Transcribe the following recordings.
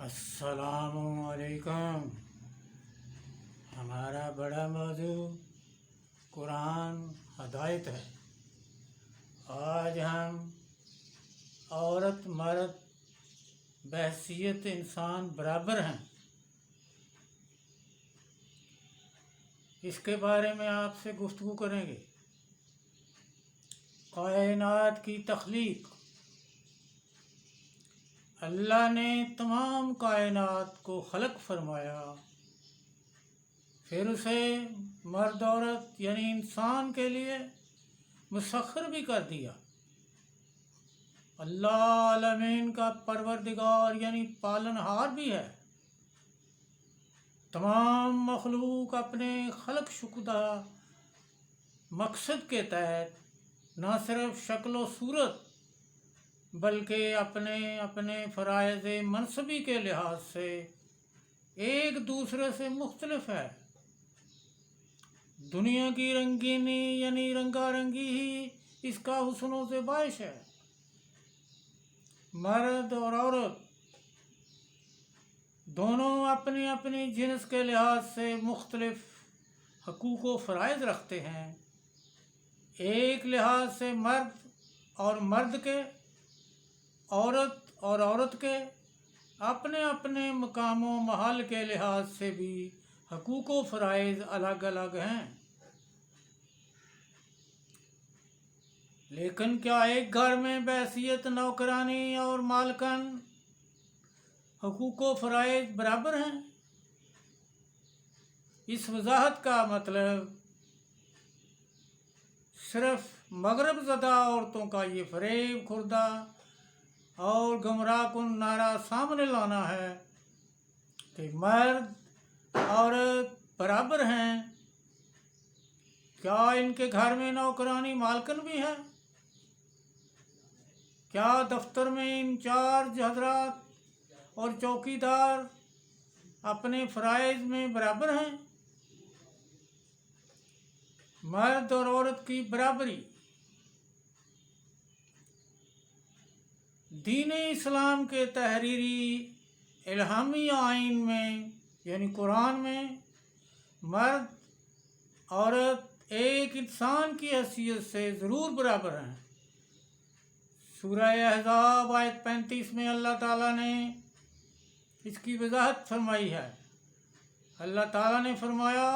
السلام علیکم۔ ہمارا بڑا موضوع قرآن ہدایت ہے۔ آج ہم عورت مرد بحیثیت انسان برابر ہیں، اس کے بارے میں آپ سے گفتگو کریں گے۔ کائنات کی تخلیق، اللہ نے تمام کائنات کو خلق فرمایا، پھر اسے مرد عورت یعنی انسان کے لیے مسخر بھی کر دیا۔ اللہ عالمین کا پروردگار یعنی پالنہار بھی ہے۔ تمام مخلوق اپنے خلق شدہ مقصد کے تحت نہ صرف شکل و صورت بلکہ اپنے فرائض منصبی کے لحاظ سے ایک دوسرے سے مختلف ہے۔ دنیا کی رنگینی یعنی رنگا رنگی ہی اس کا حسن و زیبائش ہے۔ مرد اور عورت دونوں اپنی اپنی جنس کے لحاظ سے مختلف حقوق و فرائض رکھتے ہیں۔ ایک لحاظ سے مرد اور مرد کے، عورت اور عورت کے اپنے اپنے مقام و محل کے لحاظ سے بھی حقوق و فرائض الگ الگ ہیں۔ لیکن کیا ایک گھر میں بحیثیت نوکرانی اور مالکن حقوق و فرائض برابر ہیں؟ اس وضاحت کا مطلب صرف مغرب زدہ عورتوں کا یہ فریب خوردہ اور گمراہ کن نعرہ سامنے لانا ہے کہ مرد عورت برابر ہیں۔ کیا ان کے گھر میں نوکرانی مالکن بھی ہے؟ کیا دفتر میں انچارج حضرات اور چوکیدار اپنے فرائض میں برابر ہیں؟ مرد اور عورت کی برابری دین اسلام کے تحریری الہامی آئین میں یعنی قرآن میں مرد عورت ایک انسان کی حیثیت سے ضرور برابر ہیں۔ سورہ احزاب آیت 35 میں اللہ تعالیٰ نے اس کی وضاحت فرمائی ہے۔ اللہ تعالیٰ نے فرمایا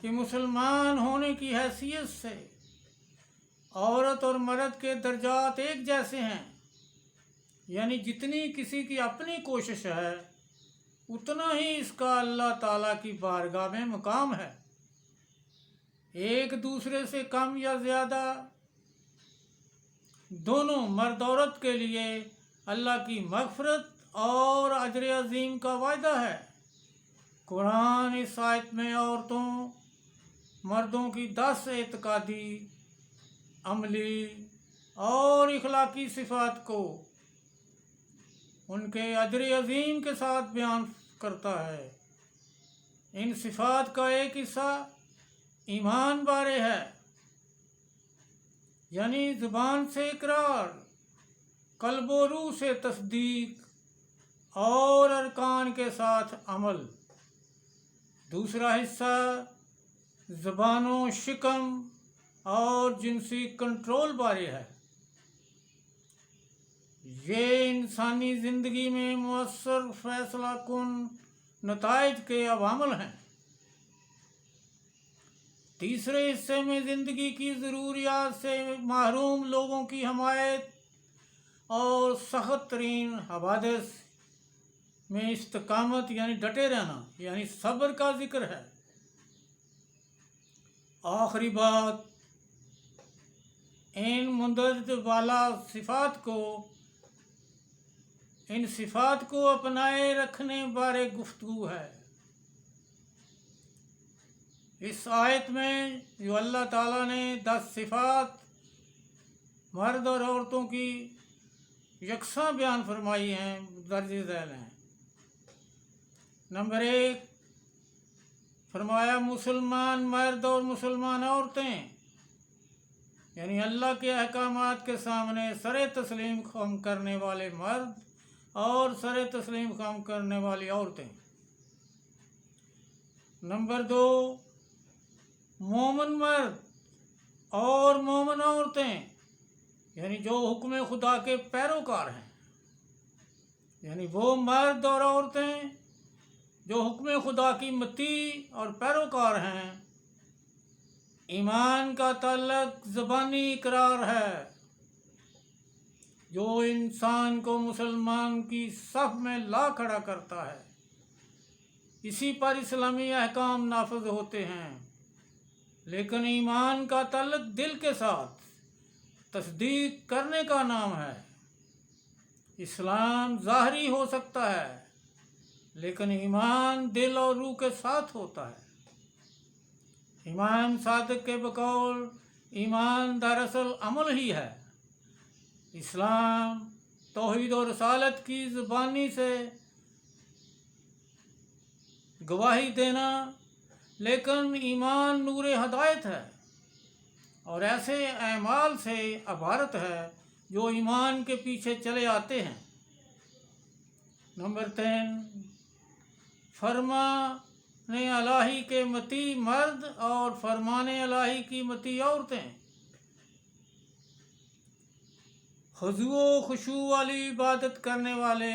کہ مسلمان ہونے کی حیثیت سے عورت اور مرد کے درجات ایک جیسے ہیں، یعنی جتنی کسی کی اپنی کوشش ہے اتنا ہی اس کا اللہ تعالیٰ کی بارگاہ میں مقام ہے۔ ایک دوسرے سے کم یا زیادہ دونوں مرد عورت کے لیے اللہ کی مغفرت اور اجر عظیم کا وعدہ ہے۔ قرآن اس آیت میں عورتوں مردوں کی 10 اعتقادی، عملی اور اخلاقی صفات کو ان کے اجر عظیم کے ساتھ بیان کرتا ہے۔ ان صفات کا ایک حصہ ایمان بارے ہے، یعنی زبان سے اقرار، قلب و روح سے تصدیق اور ارکان کے ساتھ عمل۔ دوسرا حصہ زبان و شکم اور جنسی کنٹرول بارے ہے۔ یہ انسانی زندگی میں مؤثر فیصلہ کن نتائج کے عوامل ہیں۔ تیسرے حصے میں زندگی کی ضروریات سے محروم لوگوں کی حمایت اور سخت ترین حوادث میں استقامت یعنی ڈٹے رہنا یعنی صبر کا ذکر ہے۔ آخری بات، ان مندرجہ بالا صفات کو اپنائے رکھنے بارے گفتگو ہے۔ اس آیت میں جو اللہ تعالیٰ نے 10 صفات مرد اور عورتوں کی یکساں بیان فرمائی ہیں، درج ذیل ہیں۔ نمبر 1 فرمایا مسلمان مرد اور مسلمان عورتیں، یعنی اللہ کے احکامات کے سامنے سر تسلیم خم کرنے والے مرد اور سر تسلیم خم کرنے والی عورتیں۔ نمبر 2، مومن مرد اور مومن عورتیں، یعنی جو حکم خدا کے پیروکار ہیں، یعنی وہ مرد اور عورتیں جو حکم خدا کی مطیع اور پیروکار ہیں۔ ایمان کا تعلق زبانی اقرار ہے جو انسان کو مسلمان کی صف میں لا کھڑا کرتا ہے، اسی پر اسلامی احکام نافذ ہوتے ہیں۔ لیکن ایمان کا تعلق دل کے ساتھ تصدیق کرنے کا نام ہے۔ اسلام ظاہری ہو سکتا ہے لیکن ایمان دل اور روح کے ساتھ ہوتا ہے۔ امام صادق کے بقول ایمان دراصل عمل ہی ہے۔ اسلام توحید و رسالت کی زبانی سے گواہی دینا، لیکن ایمان نور ہدایت ہے اور ایسے اعمال سے عبارت ہے جو ایمان کے پیچھے چلے آتے ہیں۔ نمبر 3، فرمان الہی کے مطیع مرد اور فرمان الہی کی مطیع عورتیں۔ خضوع و خشوع والی عبادت کرنے والے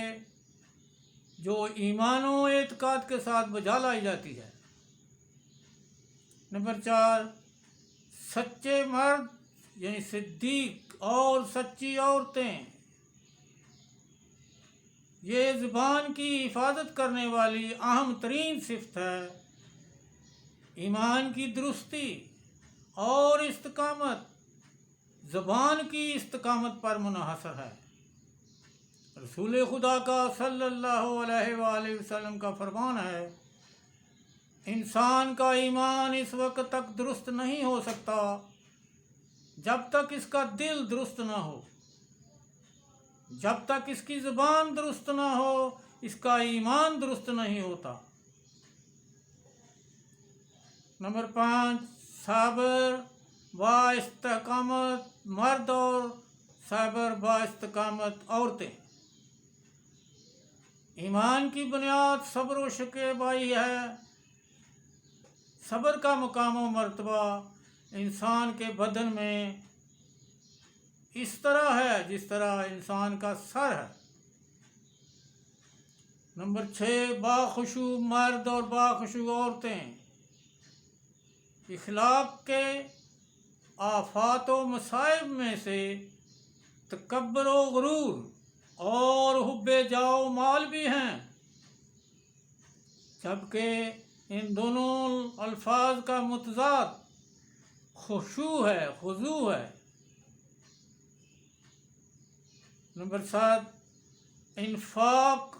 جو ایمان و اعتقاد کے ساتھ بجا لائی جاتی ہے۔ نمبر 4، سچے مرد یعنی صدیق اور سچی عورتیں، یہ زبان کی حفاظت کرنے والی اہم ترین صفت ہے۔ ایمان کی درستی اور استقامت زبان کی استقامت پر منحصر ہے۔ رسول خدا کا صلی اللہ علیہ وآلہ وسلم کا فرمان ہے، انسان کا ایمان اس وقت تک درست نہیں ہو سکتا جب تک اس کا دل درست نہ ہو۔ جب تک اس کی زبان درست نہ ہو اس کا ایمان درست نہیں ہوتا۔ نمبر 5، صابر با استقامت مرد اور صابر با استقامت عورتیں۔ ایمان کی بنیاد صبر و شکیبائی ہے۔ صبر کا مقام و مرتبہ انسان کے بدن میں اس طرح ہے جس طرح انسان کا سر ہے۔ نمبر 6، باخشوع مرد اور باخشوع عورتیں۔ اخلاق کے آفات و مصائب میں سے تکبر و غرور اور حب جاہ و مال بھی ہیں، جبکہ ان دونوں الفاظ کا متضاد خشوع ہے، خضوع ہے۔ نمبر 7، انفاق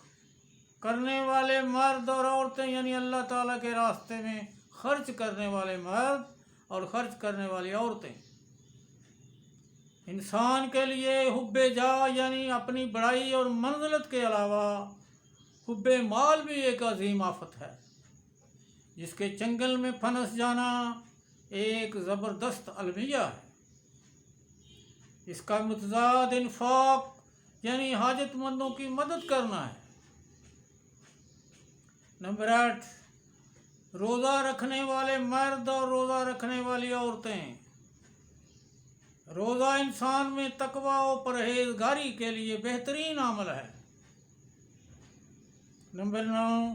کرنے والے مرد اور عورتیں، یعنی اللہ تعالیٰ کے راستے میں خرچ کرنے والے مرد اور خرچ کرنے والی عورتیں۔ انسان کے لیے حب جاہ یعنی اپنی بڑائی اور منزلت کے علاوہ حب مال بھی ایک عظیم آفت ہے، جس کے چنگل میں پھنس جانا ایک زبردست المیہ ہے۔ اس کا متضاد انفاق یعنی حاجت مندوں کی مدد کرنا ہے۔ نمبر 8، روزہ رکھنے والے مرد اور روزہ رکھنے والی عورتیں۔ روزہ انسان میں تقویٰ و پرہیزگاری کے لیے بہترین عمل ہے۔ نمبر 9،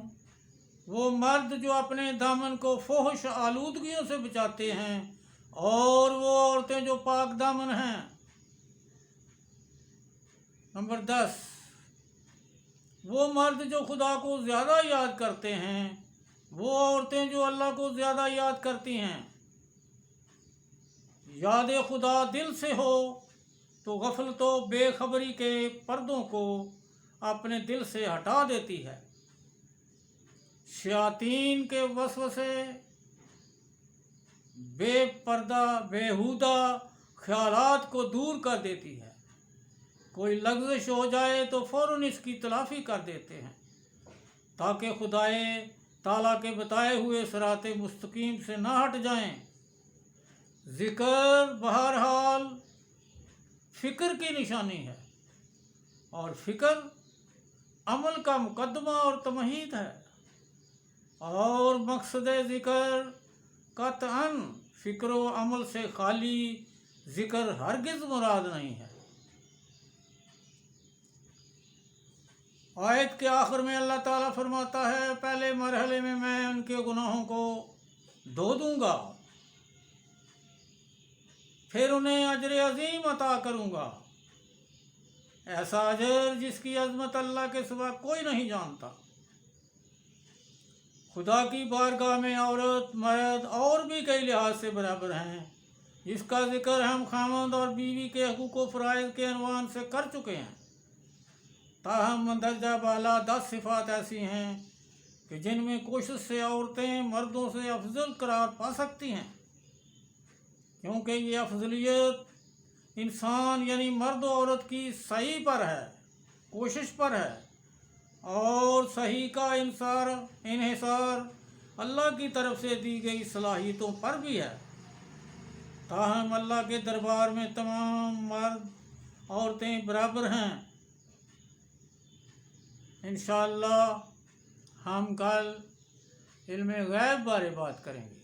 وہ مرد جو اپنے دامن کو فحش آلودگیوں سے بچاتے ہیں اور وہ عورتیں جو پاک دامن ہیں۔ نمبر 10، وہ مرد جو خدا کو زیادہ یاد کرتے ہیں، وہ عورتیں جو اللہ کو زیادہ یاد کرتی ہیں۔ یاد خدا دل سے ہو تو غفلت و بے خبری کے پردوں کو اپنے دل سے ہٹا دیتی ہے، شیاطین کے وسوسے، بے پردہ بیہودہ خیالات کو دور کر دیتی ہے۔ کوئی لغزش ہو جائے تو فوراً اس کی تلافی کر دیتے ہیں تاکہ خدائے تعالیٰ کے بتائے ہوئے صراط مستقیم سے نہ ہٹ جائیں۔ ذکر بہرحال فکر کی نشانی ہے، اور فکر عمل کا مقدمہ اور تمہید ہے، اور مقصد ذکر قطعاً فکر و عمل سے خالی ذکر ہرگز مراد نہیں ہے۔ آیت کے آخر میں اللہ تعالیٰ فرماتا ہے پہلے مرحلے میں ان کے گناہوں کو دھو دوں گا، پھر انہیں اجر عظیم عطا کروں گا، ایسا اجر جس کی عظمت اللہ کے سوا کوئی نہیں جانتا۔ خدا کی بارگاہ میں عورت مرد اور بھی کئی لحاظ سے برابر ہیں، جس کا ذکر ہم خاوند اور بیوی کے حقوق و فرائض کے عنوان سے کر چکے ہیں۔ تاہم مندرجہ بالا 10 صفات ایسی ہیں کہ جن میں کوشش سے عورتیں مردوں سے افضل قرار پا سکتی ہیں، کیونکہ یہ افضلیت انسان یعنی مرد و عورت کی صحیح پر ہے، کوشش پر ہے، اور صحیح کا انحصار اللہ کی طرف سے دی گئی صلاحیتوں پر بھی ہے۔ تاہم اللہ کے دربار میں تمام مرد عورتیں برابر ہیں۔ انشاءاللہ ہم کل علم غیب بارے بات کریں گے۔